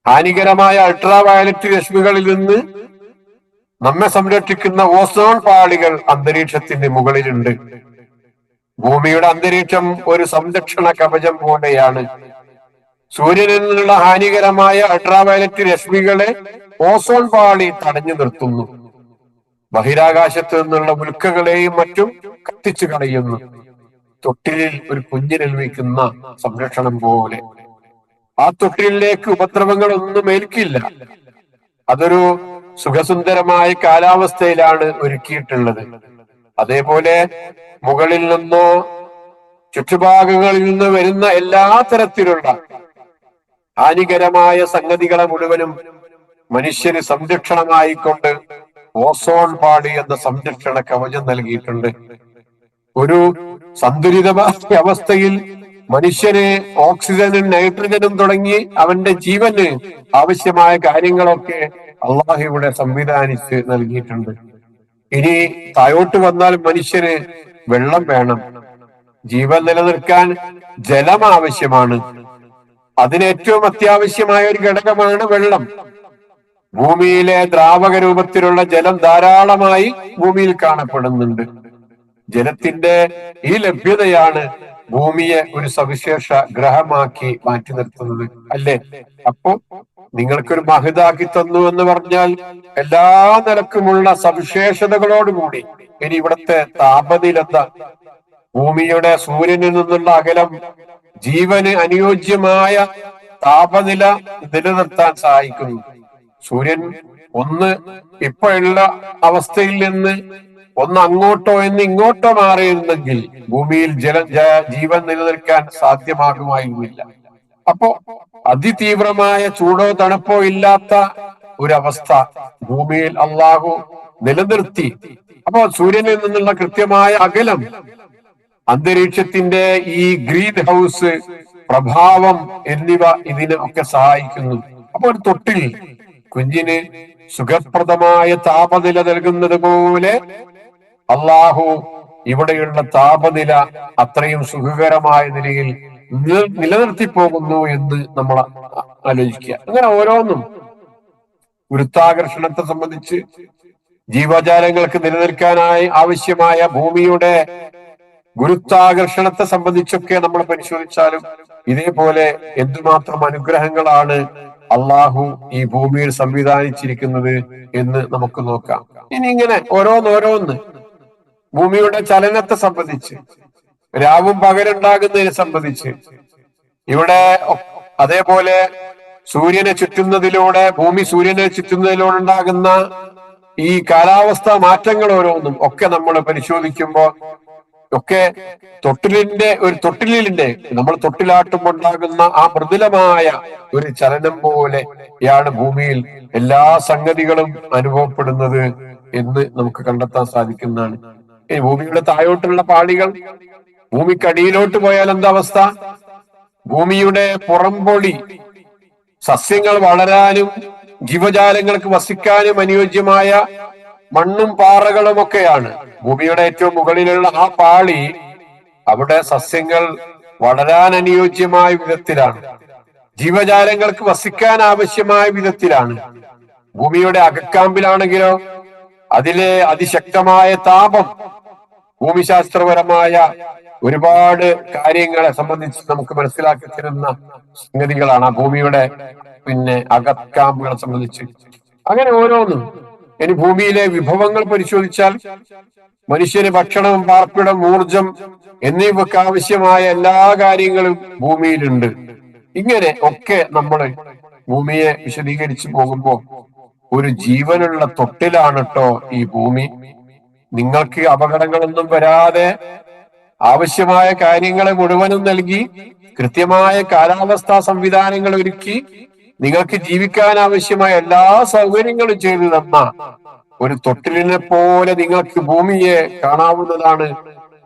ഹാനികരമായ അൾട്രാവയലറ്റ് രശ്മികളിൽ നിന്ന് നമ്മെ സംരക്ഷിക്കുന്ന ഓസോൺ പാളികൾ അന്തരീക്ഷത്തിന്റെ മുകളിലുണ്ട്. ഭൂമിയുടെ അന്തരീക്ഷം ഒരു സംരക്ഷണ കവചം പോലെയാണ്. സൂര്യനിൽ നിന്നുള്ള ഹാനികരമായ അൾട്രാവയലറ്റ് രശ്മികളെ ഓസോൺ പാളി തടഞ്ഞു നിർത്തുന്നു. ബഹിരാകാശത്ത് നിന്നുള്ള ഉൽക്കകളെയും മറ്റും കത്തിച്ചു കളയുന്നു. തൊട്ടിലിൽ ഒരു കുഞ്ഞിനെ വയ്ക്കുന്ന സംരക്ഷണം പോലെ. ആ തൊട്ടിലേക്ക് ഉപദ്രവങ്ങളൊന്നും ഏൽക്കില്ല. അതൊരു സുഖസുന്ദരമായ കാലാവസ്ഥയിലാണ് ഒരുക്കിയിട്ടുള്ളത്. അതേപോലെ മുകളിൽ നിന്നോ ചുറ്റുഭാഗങ്ങളിൽ നിന്ന് വരുന്ന എല്ലാ തരത്തിലുള്ള ഹാനികരമായ സംഗതികളെ മുഴുവനും മനുഷ്യന് സംരക്ഷണമായിക്കൊണ്ട് ഓസോൺ പാളി എന്ന സംരക്ഷണ കവചം നൽകിയിട്ടുണ്ട്. ഒരു സന്തുലിതമായ അവസ്ഥയിൽ മനുഷ്യന് ഓക്സിജനും നൈട്രജനും തുടങ്ങി അവന്റെ ജീവന് ആവശ്യമായ കാര്യങ്ങളൊക്കെ അള്ളാഹു ഇവിടെ സംവിധാനിച്ച് നൽകിയിട്ടുണ്ട്. ഇനി താഴോട്ട് വന്നാൽ മനുഷ്യന് വെള്ളം വേണം. ജീവൻ നിലനിൽക്കാൻ ജലം ആവശ്യമാണ്. അതിന് ഏറ്റവും അത്യാവശ്യമായ ഒരു ഘടകമാണ് വെള്ളം. ഭൂമിയിലെ ദ്രാവക രൂപത്തിലുള്ള ജലം ധാരാളമായി ഭൂമിയിൽ കാണപ്പെടുന്നുണ്ട്. ജലത്തിന്റെ ഈ ലഭ്യതയാണ് ഭൂമിയെ ഒരു സവിശേഷ ഗ്രഹമാക്കി മാറ്റി നിർത്തുന്നത്, അല്ലേ? അപ്പോ നിങ്ങൾക്കൊരു മഹതാക്കി തന്നു എന്ന് പറഞ്ഞാൽ എല്ലാ നിലക്കുമുള്ള സവിശേഷതകളോടുകൂടി. ഇനി ഇവിടുത്തെ താപനില എന്താ? ഭൂമിയുടെ സൂര്യനിൽ നിന്നുള്ള അകലം ജീവന് അനുയോജ്യമായ താപനില നിലനിർത്താൻ സഹായിക്കുന്നു. സൂര്യൻ ഒന്ന് ഇപ്പോഴുള്ള അവസ്ഥയിൽ നിന്ന് ഒന്ന് അങ്ങോട്ടോ എന്ന് ഇങ്ങോട്ടോ മാറിയിരുന്നെങ്കിൽ ഭൂമിയിൽ ജീവൻ നിലനിൽക്കാൻ സാധ്യമാകുമായിരുന്നില്ല. അപ്പോ അതിതീവ്രമായ ചൂടോ തണുപ്പോ ഇല്ലാത്ത ഒരവസ്ഥ ഭൂമിയിൽ അള്ളാഹു നിലനിർത്തി. അപ്പോ സൂര്യനിൽ നിന്നുള്ള കൃത്യമായ അകലം അന്തരീക്ഷത്തിന്റെ ഈ ഗ്രീൻ ഹൗസ് പ്രഭാവം എന്നിവ ഇതിന് ഒക്കെ സഹായിക്കുന്നു. അപ്പൊ ഒരു തൊട്ടിൽ കുഞ്ഞിന് സുഖപ്രദമായ താപനില നൽകുന്നത് പോലെ അള്ളാഹു ഇവിടെയുള്ള താപനില അത്രയും സുഖകരമായ നിലയിൽ നിലനിർത്തി പോകുന്നു എന്ന് നമ്മൾ ആലോചിക്കുക. അങ്ങനെ ഓരോന്നും ഗുരുത്വാകർഷണത്തെ സംബന്ധിച്ച് ജീവജാലങ്ങൾക്ക് നിലനിൽക്കാനായി ആവശ്യമായ ഭൂമിയുടെ ഗുരുത്വാകർഷണത്തെ സംബന്ധിച്ചൊക്കെ നമ്മൾ പരിശോധിച്ചാലും ഇതേപോലെ എന്തുമാത്രം അനുഗ്രഹങ്ങളാണ് അള്ളാഹു ഈ ഭൂമിയിൽ സംവിധാനിച്ചിരിക്കുന്നത് എന്ന് നമുക്ക് നോക്കാം. ഇനി ഇങ്ങനെ ഓരോന്നോരോന്ന് ഭൂമിയുടെ ചലനത്തെ സംബന്ധിച്ച്, രാവും പകലുണ്ടാകുന്നതിനെ സംബന്ധിച്ച്, ഇവിടെ അതേപോലെ സൂര്യനെ ചുറ്റുന്നതിലൂടെ ഭൂമി സൂര്യനെ ചുറ്റുന്നതിലൂടെ ഉണ്ടാകുന്ന ഈ കാലാവസ്ഥാ മാറ്റങ്ങൾ ഓരോന്നും ഒക്കെ നമ്മൾ പരിശോധിക്കുമ്പോൾ ഒക്കെ തൊട്ടിലിന്റെ നമ്മൾ തൊട്ടിലാട്ടുമ്പോൾ ഉണ്ടാകുന്ന ആ മൃദുലമായ ഒരു ചലനം പോലെയാണ് ഭൂമിയിൽ എല്ലാ സംഗതികളും അനുഭവപ്പെടുന്നത് എന്ന് നമുക്ക് കണ്ടെത്താൻ സാധിക്കുന്നതാണ്. ഈ ഭൂമിയുടെ താഴോട്ടുള്ള പാളികൾ, ഭൂമിക്കടിയിലോട്ട് പോയാൽ എന്താ അവസ്ഥ? ഭൂമിയുടെ പുറംപൊളി സസ്യങ്ങൾ വളരാനും ജീവജാലങ്ങൾക്ക് വസിക്കാനും അനുയോജ്യമായ മണ്ണും പാറകളും ഒക്കെയാണ്. ഭൂമിയുടെ ഏറ്റവും മുകളിലുള്ള ആ പാളി അവിടെ സസ്യങ്ങൾ വളരാൻ അനുയോജ്യമായ വിധത്തിലാണ്, ജീവജാലങ്ങൾക്ക് വസിക്കാൻ ആവശ്യമായ വിധത്തിലാണ്. ഭൂമിയുടെ അകക്കാമ്പിലാണെങ്കിലോ അതിലെ അതിശക്തമായ താപം ഭൂമിശാസ്ത്രപരമായ ഒരുപാട് കാര്യങ്ങളെ സംബന്ധിച്ച് നമുക്ക് മനസ്സിലാക്കി തരുന്ന സംഗതികളാണ് ആ ഭൂമിയുടെ അകക്കാമ്പുകളെ സംബന്ധിച്ച്. അങ്ങനെ ഓരോന്നും. ഇനി ഭൂമിയിലെ വിഭവങ്ങൾ പരിശോധിച്ചാൽ മനുഷ്യന് ഭക്ഷണം, പാർപ്പിടം, ഊർജം എന്നിവയ്ക്ക് ആവശ്യമായ എല്ലാ കാര്യങ്ങളും ഭൂമിയിലുണ്ട്. ഇങ്ങനെ ഒക്കെ നമ്മൾ ഭൂമിയെ വിശദീകരിച്ചു പോകുമ്പോൾ ഒരു ജീവനുള്ള തൊട്ടിലാണ് കേട്ടോ ഈ ഭൂമി. നിങ്ങൾക്ക് അപകടങ്ങളൊന്നും വരാതെ ആവശ്യമായ കാര്യങ്ങളെ മുഴുവനും നൽകി കൃത്യമായ കാലാവസ്ഥാ സംവിധാനങ്ങൾ ഒരുക്കി നിങ്ങൾക്ക് ജീവിക്കാൻ ആവശ്യമായ എല്ലാ സൗകര്യങ്ങളും ചെയ്തു തന്ന ഒരു തൊട്ടിലിനെ പോലെ നിങ്ങൾക്ക് ഭൂമിയെ കാണാവുന്നതാണ്.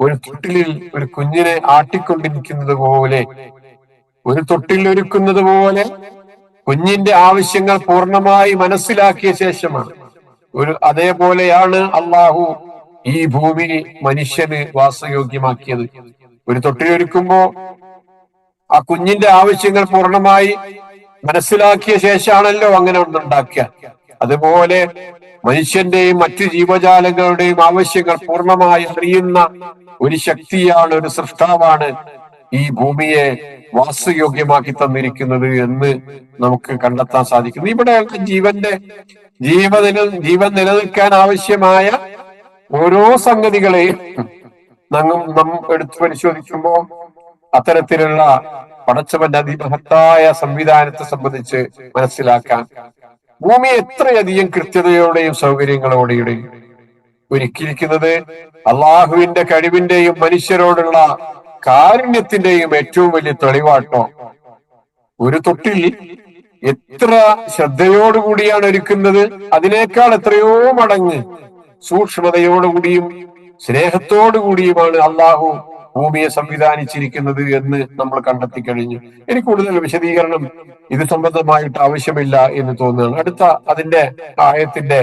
ഒരു തൊട്ടിലിൽ ഒരു കുഞ്ഞിനെ ആട്ടിക്കൊണ്ടിരിക്കുന്നത് പോലെ, ഒരു തൊട്ടിൽ ഒരുക്കുന്നത് പോലെ കുഞ്ഞിന്റെ ആവശ്യങ്ങൾ പൂർണ്ണമായി മനസ്സിലാക്കിയ ശേഷമാണ് അതേപോലെയാണ് അള്ളാഹു ഈ ഭൂമി മനുഷ്യന് വാസയോഗ്യമാക്കിയത്. ഒരു തൊട്ടിലൊരുക്കുമ്പോ ആ കുഞ്ഞിന്റെ ആവശ്യങ്ങൾ പൂർണ്ണമായി മനസ്സിലാക്കിയ ശേഷമാണല്ലോ അങ്ങനെ ഒന്നുണ്ടാക്കുക. അതുപോലെ മനുഷ്യന്റെയും മറ്റു ജീവജാലങ്ങളുടെയും ആവശ്യങ്ങൾ പൂർണ്ണമായി അറിയുന്ന ഒരു ശക്തിയാണ്, ഒരു സൃഷ്ടാവാണ് ഈ ഭൂമിയെ വാസയോഗ്യമാക്കി തന്നിരിക്കുന്നത് എന്ന് നമുക്ക് കണ്ടെത്താൻ സാധിക്കുന്നു. ഇവിടെ ജീവൻ നിലനിൽക്കാൻ ആവശ്യമായ ഓരോ സംഗതികളെയും നാം എടുത്തു പരിശോധിക്കുമ്പോൾ അത്തരത്തിലുള്ള പടച്ചവന്റെ അതിമഹത്തായ സംവിധാനത്തെ സംബന്ധിച്ച് മനസ്സിലാക്കാൻ ഭൂമി എത്രയധികം കൃത്യതയോടെയും സൗകര്യങ്ങളോടെയും ഒരുക്കിയിരിക്കുന്നത് അള്ളാഹുവിന്റെ കഴിവിന്റെയും മനുഷ്യരോടുള്ള കാരുണ്യത്തിന്റെയും ഏറ്റവും വലിയ തെളിവാട്ടോ. ഒരു തൊട്ടിൽ എത്ര ശ്രദ്ധയോടുകൂടിയാണ് ഒരുക്കുന്നത്, അതിനേക്കാൾ എത്രയോ മടങ്ങ് സൂക്ഷ്മതയോടുകൂടിയും സ്നേഹത്തോടുകൂടിയുമാണ് അള്ളാഹു ഭൂമിയെ സംവിധാനിച്ചിരിക്കുന്നത് എന്ന് നമ്മൾ കണ്ടെത്തി കഴിഞ്ഞു. എനിക്ക് കൂടുതൽ വിശദീകരണം ഇത് സംബന്ധമായിട്ട് ആവശ്യമില്ല എന്ന് തോന്നുകയാണ്. അതിന്റെ ആയത്തിന്റെ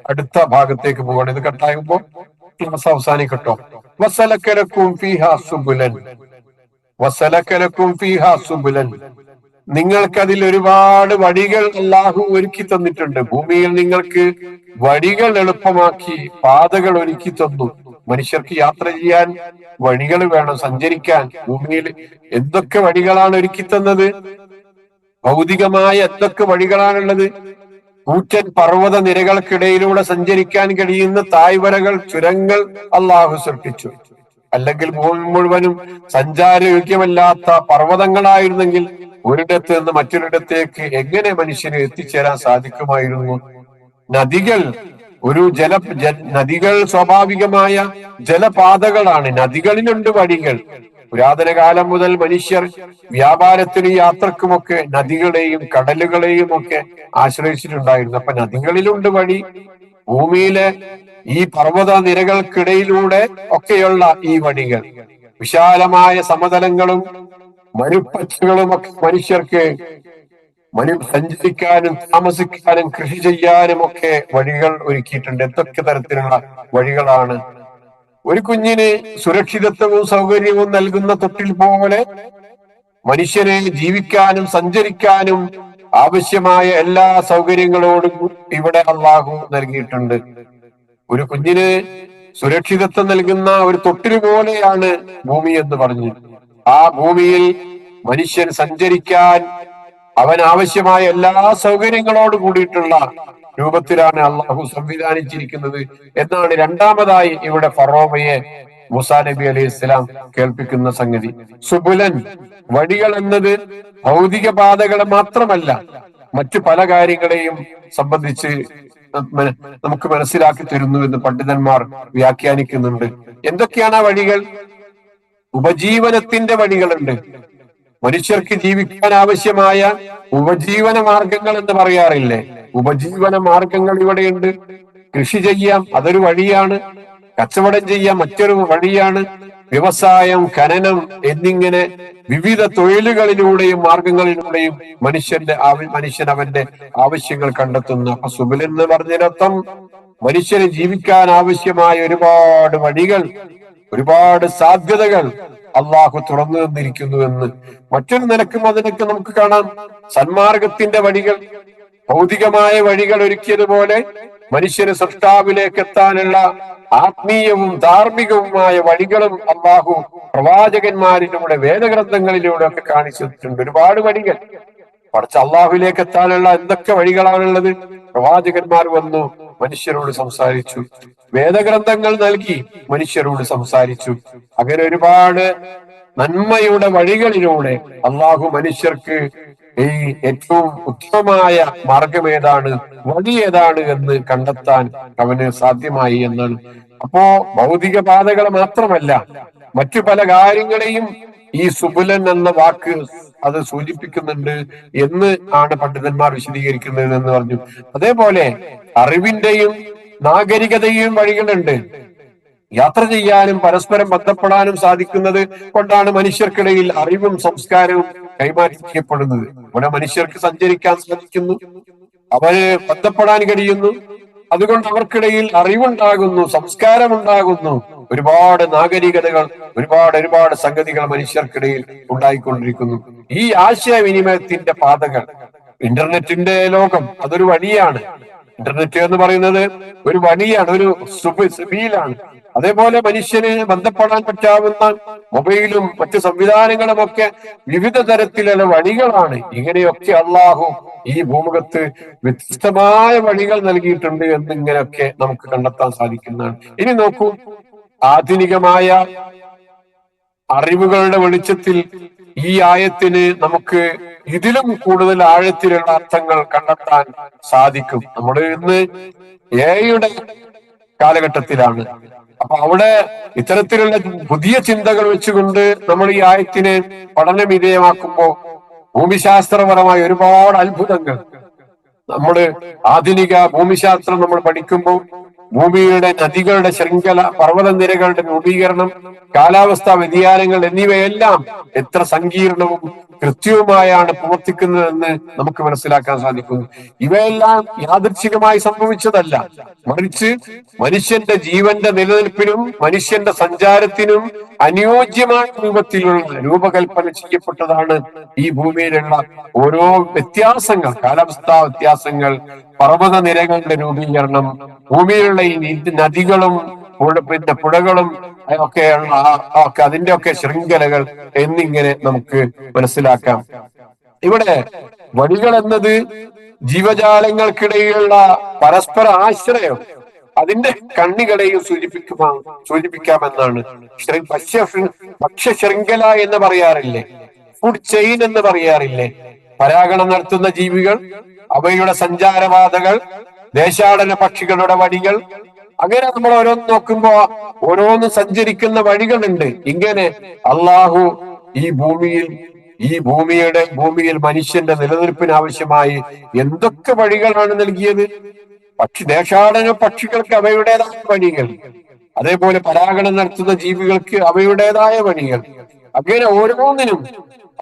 അടുത്ത ഭാഗത്തേക്ക് പോകണം. ഇത് കട്ടാകുമ്പോ ക്ലാസ് അവസാനിക്കട്ടോ. വസലക്കലക്കും ഫീഹാ സുബുലൻ, വസലക്കലക്കും ഫീഹാ സുബുലൻ, നിങ്ങൾക്കതിൽ ഒരുപാട് വഴികൾ അല്ലാഹു ഒരുക്കി തന്നിട്ടുണ്ട്. ഭൂമിയിൽ നിങ്ങൾക്ക് വഴികൾ എളുപ്പമാക്കി പാതകൾ ഒരുക്കി തന്നു. മനുഷ്യർക്ക് യാത്ര ചെയ്യാൻ വഴികൾ വേണം, സഞ്ചരിക്കാൻ. ഭൂമിയിൽ എന്തൊക്കെ വഴികളാണ് ഒരുക്കി തന്നത്, ഭൗതികമായ എന്തൊക്കെ വഴികളാണുള്ളത്. കൂറ്റൻ പർവ്വത നിരകൾക്കിടയിലൂടെ സഞ്ചരിക്കാൻ കഴിയുന്ന തായ്വരകൾ, ചുരങ്ങൾ അള്ളാഹു സൃഷ്ടിച്ചു. അല്ലെങ്കിൽ ഭൂമി മുഴുവനും സഞ്ചാരയോഗ്യമല്ലാത്ത പർവ്വതങ്ങളായിരുന്നെങ്കിൽ ഒരിടത്ത് നിന്ന് മറ്റൊരിടത്തേക്ക് എങ്ങനെ മനുഷ്യന് എത്തിച്ചേരാൻ സാധിക്കുമായിരുന്നു? നദികൾ നദികൾ സ്വാഭാവികമായ ജലപാതകളാണ്. നദികളിലുണ്ട് വഴികൾ. പുരാതന കാലം മുതൽ മനുഷ്യർ വ്യാപാരത്തിനും യാത്രക്കുമൊക്കെ നദികളെയും കടലുകളെയും ഒക്കെ ആശ്രയിച്ചിട്ടുണ്ടായിരുന്നു. അപ്പൊ നദികളിലുണ്ട് വഴി. ഭൂമിയിലെ ഈ പർവ്വത നിരകൾക്കിടയിലൂടെ ഒക്കെയുള്ള ഈ വഴികൾ, വിശാലമായ സമതലങ്ങളും മരുപ്പച്ചകളും ഒക്കെ മനുഷ്യർക്ക് സഞ്ചരിക്കാനും താമസിക്കാനും കൃഷി ചെയ്യാനും ഒക്കെ വഴികൾ ഒരുക്കിയിട്ടുണ്ട്. എന്തൊക്കെ തരത്തിലുള്ള വഴികളാണ്! ഒരു കുഞ്ഞിന് സുരക്ഷിതത്വവും സൗകര്യവും നൽകുന്ന തൊട്ടിൽ പോലെ മനുഷ്യനെ ജീവിക്കാനും സഞ്ചരിക്കാനും ആവശ്യമായ എല്ലാ സൗകര്യങ്ങളോടും ഇവിടെ അള്ളാഹു നൽകിയിട്ടുണ്ട്. ഒരു കുഞ്ഞിന് സുരക്ഷിതത്വം നൽകുന്ന ഒരു തൊട്ടിൽ പോലെയാണ് ഭൂമി എന്ന് പറഞ്ഞു. ആ ഭൂമിയിൽ മനുഷ്യൻ സഞ്ചരിക്കാൻ അവൻ ആവശ്യമായ എല്ലാ സൗകര്യങ്ങളോട് കൂടിയിട്ടുള്ള രൂപത്തിലാണ് അള്ളാഹു സംവിധാനിച്ചിരിക്കുന്നത് എന്നാണ് രണ്ടാമതായി ഇവിടെ ഫറോവയെ മൂസാ നബി അലൈഹി ഇസ്ലാം കേൾപ്പിക്കുന്ന സംഗതി. സുബുലൻ, വഴികൾ എന്നത് ഭൗതിക പാതകളെ മാത്രമല്ല, മറ്റു പല കാര്യങ്ങളെയും സംബന്ധിച്ച് നമുക്ക് മനസ്സിലാക്കി തരുന്നു എന്ന് പണ്ഡിതന്മാർ വ്യാഖ്യാനിക്കുന്നുണ്ട്. എന്തൊക്കെയാണ് ആ വഴികൾ? ഉപജീവനത്തിന്റെ വഴികളുണ്ട്. മനുഷ്യർക്ക് ജീവിക്കാൻ ആവശ്യമായ ഉപജീവന മാർഗങ്ങൾ എന്ന് പറയാറില്ലേ? ഉപജീവന മാർഗങ്ങൾ ഇവിടെയുണ്ട്. കൃഷി ചെയ്യാം, അതൊരു വഴിയാണ്. കച്ചവടം ചെയ്യാം, മറ്റൊരു വഴിയാണ്. വ്യവസായം, ഖനനം എന്നിങ്ങനെ വിവിധ തൊഴിലുകളിലൂടെയും മാർഗങ്ങളിലൂടെയും മനുഷ്യൻ അവന്റെ ആവശ്യങ്ങൾ കണ്ടെത്തുന്നു. അപ്പൊ സുബിൽ എന്ന് പറഞ്ഞതിനർത്ഥം മനുഷ്യന് ജീവിക്കാൻ ആവശ്യമായ ഒരുപാട് വഴികൾ, ഒരുപാട് സാധ്യതകൾ അള്ളാഹു തുറന്നു തന്നിരിക്കുന്നു എന്ന്. മറ്റൊരു നിലക്കും അതിനൊക്കെ നമുക്ക് കാണാം. സന്മാർഗത്തിന്റെ വഴികൾ, ഭൗതികമായ വഴികൾ ഒരുക്കിയതുപോലെ മനുഷ്യന് സൃഷ്ടാവിലേക്ക് എത്താനുള്ള ആത്മീയവും ധാർമ്മികവുമായ വഴികളും അള്ളാഹു പ്രവാചകന്മാരിലൂടെ വേദഗ്രന്ഥങ്ങളിലൂടെ ഒക്കെ കാണിച്ചിട്ടുണ്ട്. ഒരുപാട് വഴികൾ. പഠിച്ച അള്ളാഹുലേക്ക് എത്താനുള്ള എന്തൊക്കെ വഴികളാണുള്ളത്? പ്രവാചകന്മാർ വന്നു, മനുഷ്യരോട് സംസാരിച്ചു. വേദഗ്രന്ഥങ്ങൾ നൽകി മനുഷ്യരോട് സംസാരിച്ചു. അങ്ങനെ ഒരുപാട് നന്മയുടെ വഴികളിലൂടെ അള്ളാഹു മനുഷ്യർക്ക് ഈ ഏറ്റവും ഉത്തമമായ മാർഗം ഏതാണ്, വഴി ഏതാണ് എന്ന് കണ്ടെത്താൻ അവന് സാധ്യമായി എന്നാണ്. അപ്പോ ഭൗതിക പാതകൾ മാത്രമല്ല, മറ്റു പല കാര്യങ്ങളെയും ഈ സുബുലൻ എന്ന വാക്ക് അത് സൂചിപ്പിക്കുന്നുണ്ട് എന്ന് ആണ് പണ്ഡിതന്മാർ വിശദീകരിക്കുന്നത് എന്ന് പറഞ്ഞു. അതേപോലെ അറിവിന്റെയും നാഗരികതയും വഴികളുണ്ട്. യാത്ര ചെയ്യാനും പരസ്പരം ബന്ധപ്പെടാനും സാധിക്കുന്നത് കൊണ്ടാണ് മനുഷ്യർക്കിടയിൽ അറിവും സംസ്കാരവും കൈമാറ്റം ചെയ്യപ്പെടുന്നത്. ഇവിടെ മനുഷ്യർക്ക് സഞ്ചരിക്കാൻ സാധിക്കുന്നു, അവര് ബന്ധപ്പെടാൻ കഴിയുന്നു. അതുകൊണ്ട് അവർക്കിടയിൽ അറിവുണ്ടാകുന്നു, സംസ്കാരമുണ്ടാകുന്നു. ഒരുപാട് നാഗരികതകൾ, ഒരുപാട് സംഗതികൾ മനുഷ്യർക്കിടയിൽ ഉണ്ടായിക്കൊണ്ടിരിക്കുന്നു. ഈ ആശയവിനിമയത്തിന്റെ പാതകൾ, ഇന്റർനെറ്റിന്റെ ലോകം, അതൊരു വഴിയാണ്. ഇന്റർനെറ്റ് എന്ന് പറയുന്നത് ഒരു വഴിയാണ്, ഒരു സുബീലാണ്. അതേപോലെ മനുഷ്യന് ബന്ധപ്പെടാൻ പറ്റാവുന്ന മൊബൈലും മറ്റു സംവിധാനങ്ങളും ഒക്കെ വിവിധ തരത്തിലുള്ള വഴികളാണ്. ഇങ്ങനെയൊക്കെ അള്ളാഹു ഈ ഭൂമുഖത്ത് വ്യത്യസ്തമായ വഴികൾ നൽകിയിട്ടുണ്ട് എന്നിങ്ങനെയൊക്കെ നമുക്ക് കണ്ടെത്താൻ സാധിക്കുന്നതാണ്. ഇനി നോക്കൂ, ആധുനികമായ അറിവുകളുടെ വെളിച്ചത്തിൽ ഈ ആയത്തിന് നമുക്ക് ഇതിലും കൂടുതൽ ആഴത്തിലുള്ള അർത്ഥങ്ങൾ കണ്ടെത്താൻ സാധിക്കും. നമ്മൾ ഇന്ന് എഐയുടെ കാലഘട്ടത്തിലാണ്. അപ്പൊ അവിടെ ഇത്തരത്തിലുള്ള പുതിയ ചിന്തകൾ വെച്ചുകൊണ്ട് നമ്മൾ ഈ ആയത്തിനെ പഠന വിധേയമാക്കുമ്പോൾ ഭൂമിശാസ്ത്രപരമായ ഒരുപാട് അത്ഭുതങ്ങൾ, നമ്മുടെ ആധുനിക ഭൂമിശാസ്ത്രം നമ്മൾ പഠിക്കുമ്പോൾ ഭൂമിയുടെ നദികളുടെ ശൃംഖല, പർവ്വതനിരകളുടെ രൂപീകരണം, കാലാവസ്ഥാ വ്യതിയാനങ്ങൾ എന്നിവയെല്ലാം എത്ര സങ്കീർണവും കൃത്യവുമായാണ് പ്രവർത്തിക്കുന്നതെന്ന് നമുക്ക് മനസ്സിലാക്കാൻ സാധിക്കുന്നു. ഇവയെല്ലാം യാദൃച്ഛികമായി സംഭവിച്ചതല്ല, മറിച്ച് മനുഷ്യന്റെ ജീവന്റെ നിലനിൽപ്പിനും മനുഷ്യന്റെ സഞ്ചാരത്തിനും അനുയോജ്യമായ രൂപത്തിലുള്ള രൂപകൽപ്പന ചെയ്യപ്പെട്ടതാണ് ഈ ഭൂമിയിലുള്ള ഓരോ വ്യത്യാസങ്ങൾ, കാലാവസ്ഥാ വ്യത്യാസങ്ങൾ, പർവ്വത നിരകളുടെ രൂപീകരണം, ഭൂമിയിലുള്ള ഈ നദികളും പിന്നെ പുഴകളും ഒക്കെ അതിന്റെ ഒക്കെ ശൃംഖലകൾ എന്നിങ്ങനെ നമുക്ക് മനസ്സിലാക്കാം. ഇവിടെ വഴികൾ എന്നത് ജീവജാലങ്ങൾക്കിടയിലുള്ള പരസ്പര ആശ്രയം, അതിന്റെ കണ്ണികളെയും സൂചിപ്പിക്കാമെന്നാണ്. ഭക്ഷ്യ ശൃംഖല എന്ന് പറയാറില്ലേ, ഫുഡ് ചെയിൻ എന്ന് പറയാറില്ലേ. പരാഗണം നടത്തുന്ന ജീവികൾ, അവയുടെ സഞ്ചാരപാതകൾ, ദേശാടന പക്ഷികളുടെ വഴികൾ, അങ്ങനെ നമ്മൾ ഓരോന്ന് നോക്കുമ്പോ ഓരോന്ന് സഞ്ചരിക്കുന്ന വഴികളുണ്ട്. ഇങ്ങനെ അള്ളാഹു ഈ ഭൂമിയിൽ മനുഷ്യന്റെ നിലനിൽപ്പിന് ആവശ്യമായി എന്തൊക്കെ വഴികളാണ് നൽകിയത്. ദേശാടന പക്ഷികൾക്ക് അവയുടേതായ വഴികൾ, അതേപോലെ പരാഗണം നടത്തുന്ന ജീവികൾക്ക് അവയുടേതായ വഴികൾ, അങ്ങനെ ഓരോന്നിനും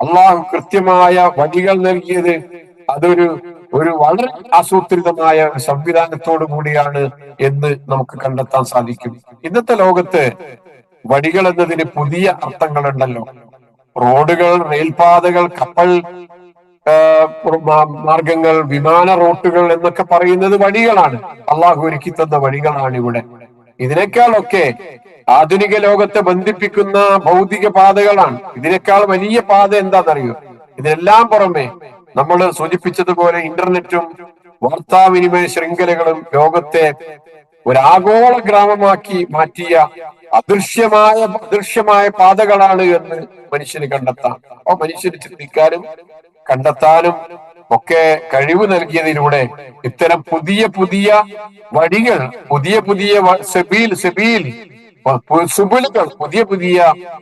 അള്ളാഹു കൃത്യമായ വഴികൾ നൽകിയത് അതൊരു വളരെ ആസൂത്രിതമായ സംവിധാനത്തോടു കൂടിയാണ് എന്ന് നമുക്ക് കണ്ടെത്താൻ സാധിക്കും. ഇന്നത്തെ ലോകത്ത് വഴികൾ എന്നതിന് പുതിയ അർത്ഥങ്ങളുണ്ടല്ലോ. റോഡുകൾ, റെയിൽപാതകൾ, കപ്പൽ മാർഗങ്ങൾ, വിമാന റൂട്ടുകൾ എന്നൊക്കെ പറയുന്നത് വഴികളാണ്. അള്ളാഹു ഒരുക്കി തന്ന വഴികളാണ് ഇവിടെ. ഇതിനേക്കാളൊക്കെ ആധുനിക ലോകത്തെ ബന്ധിപ്പിക്കുന്ന ഭൗതിക പാതകളാണ്. ഇതിനേക്കാൾ വലിയ പാത എന്താണെന്നറിയോ? ഇതിനെല്ലാം പുറമെ നമ്മൾ സൂചിപ്പിച്ചതുപോലെ ഇന്റർനെറ്റും വാർത്താവിനിമയ ശൃംഖലകളും ഒരാഗോള ഗ്രാമമാക്കി മാറ്റിയ അദൃശ്യമായ പാതകളാണ് എന്ന് മനുഷ്യന് കണ്ടെത്താം. അപ്പൊ മനുഷ്യന് ചിന്തിക്കാനും കണ്ടെത്താനും ഒക്കെ കഴിവ് നൽകിയതിലൂടെ ഇത്തരം പുതിയ വഴികൾ, പുതിയ സുബുലുകൾ, പുതിയ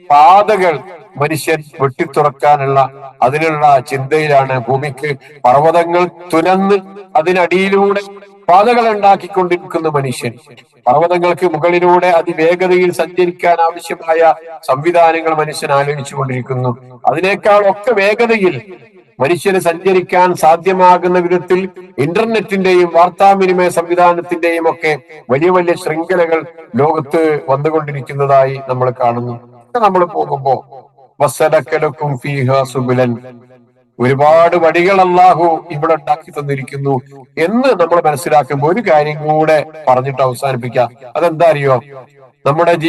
പാതകൾ മനുഷ്യൻ വെട്ടിത്തുറക്കാനുള്ള അതിനുള്ള ചിന്തയിലാണ്. ഭൂമിക്ക് പർവ്വതങ്ങൾ തുരന്ന് അതിനടിയിലൂടെ പാതകൾ ഉണ്ടാക്കിക്കൊണ്ടിരിക്കുന്ന മനുഷ്യൻ, പർവ്വതങ്ങൾക്ക് മുകളിലൂടെ അതിവേഗതയിൽ സഞ്ചരിക്കാൻ ആവശ്യമായ സംവിധാനങ്ങൾ മനുഷ്യൻ ആലോചിച്ചു കൊണ്ടിരിക്കുന്നു. അതിനേക്കാളൊക്കെ വേഗതയിൽ മനുഷ്യന് സഞ്ചരിക്കാൻ സാധ്യമാകുന്ന വിധത്തിൽ ഇന്റർനെറ്റിന്റെയും വാർത്താവിനിമയ സംവിധാനത്തിന്റെയും ഒക്കെ വലിയ ശൃംഖലകൾ ലോകത്ത് വന്നുകൊണ്ടിരിക്കുന്നതായി നമ്മൾ കാണുന്നു. നമ്മൾ പോകുമ്പോ വസലക്കലക്കും ഫീഹ സുബുലൻ, ഒരുപാട് വഴികൾ അല്ലാഹു ഇവിടെ ഉണ്ടാക്കി തന്നിരിക്കുന്നു എന്ന് നമ്മൾ മനസ്സിലാക്കുമ്പോൾ ഒരു കാര്യം കൂടെ പറഞ്ഞിട്ട് അവസാനിപ്പിക്കാം. അതെന്താ അറിയോ? നമ്മുടെ